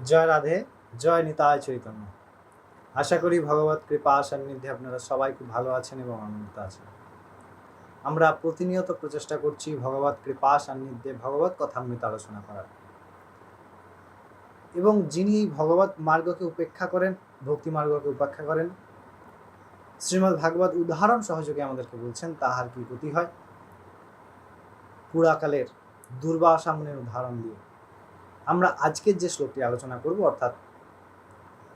জয় রাধে, জয় নিতাই চৈতন্য। আশা করি ভগবত কৃপা সান্নিধ্যে আপনারা সবাই খুব ভালো আছেন এবং আনন্দিত আছেন। আমরা প্রতিনিয়ত প্রচেষ্টা করছি ভগবত কৃপা সান্নিধ্যে ভগবত কথামৃত আলোচনা করার, এবং যিনি ভগবত মার্গকে উপেক্ষা করেন, ভক্তি মার্গকে উপেক্ষা করেন, শ্রীমদ্ ভাগবত উদাহরণ সহযোগে আমাদেরকে বলছেন তাহার কি গতি হয়। পুরাকালের দুর্বাসা মুনির উদাহরণ দিয়ে আমরা আজকের যে শ্লোকটি আলোচনা করব, অর্থাৎ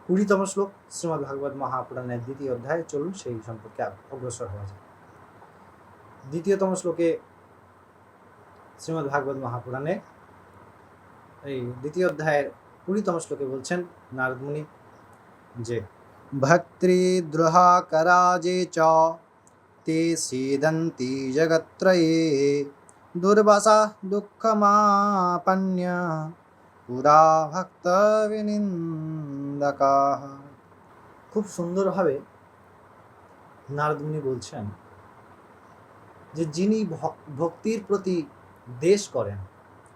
20তম শ্লোক শ্রীমদ্ ভাগবত মহাপুরাণের 2য় অধ্যায়। চলুন সেই সম্পর্কে অগ্রসর হওয়া যায়। 2তম শ্লোকে শ্রীমদ্ ভাগবত মহাপুরাণে এই 2য় অধ্যায়ের 20তম শ্লোকে বলছেন নারদ মুনি যে ভক্তৃদ্রোহাকরাজে চ তে সিদন্তি জগত্রয়ে দুর্বাসা দুঃখমাপন্য পুরা ভক্ত বিনিন্দকা। খুব সুন্দরভাবে নারদ মুনি বলছেন যে যিনি ভক্তির প্রতি দ্বেষ করেন,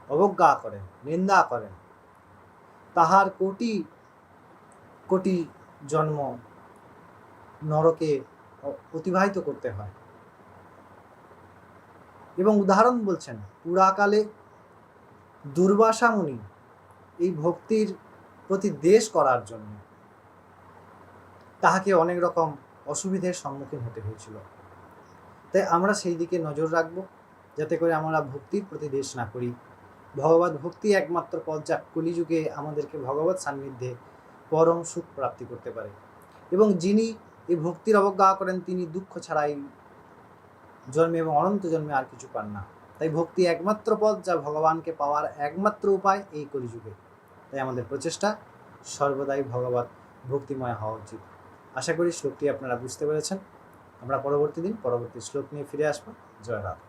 অবজ্ঞা করেন, নিন্দা করেন, তাহার কোটি কোটি জন্ম নরকে অতিবাহিত করতে হয়। এবং উদাহরণ বলছেন পুরাকালে দুর্বাসা মুনি এই ভক্তির প্রতি দ্বেষ করার জন্য তাহাকে অনেক রকম অসুবিধার সম্মুখীন হতে হয়েছিল। তাই আমরা সেই দিকে নজর রাখবো, যাতে করে আমরা ভক্তির প্রতি দ্বেষ না করি। ভগবত ভক্তি একমাত্র পথ, যা কলিযুগে আমাদেরকে ভগবত সান্নিধ্যে পরম সুখ প্রাপ্তি করতে পারে। এবং যিনি এই ভক্তির অবজ্ঞা করেন তিনি দুঃখ ছাড়াই জন্মে এবং অনন্ত জন্মে আর কিছু পান না। তাই ভক্তি একমাত্র পথ, যা ভগবানকে পাওয়ার একমাত্র উপায় এই কলিযুগে। তাই আমাদের প্রচেষ্টা সর্বদাই ভগবত ভক্তিময় হওয়া উচিত। আশা করি শ্লোকটি আপনারা বুঝতে পেরেছেন। আমরা পরবর্তী শ্লোক নিয়ে ফিরে আসবো। জয় রাধে।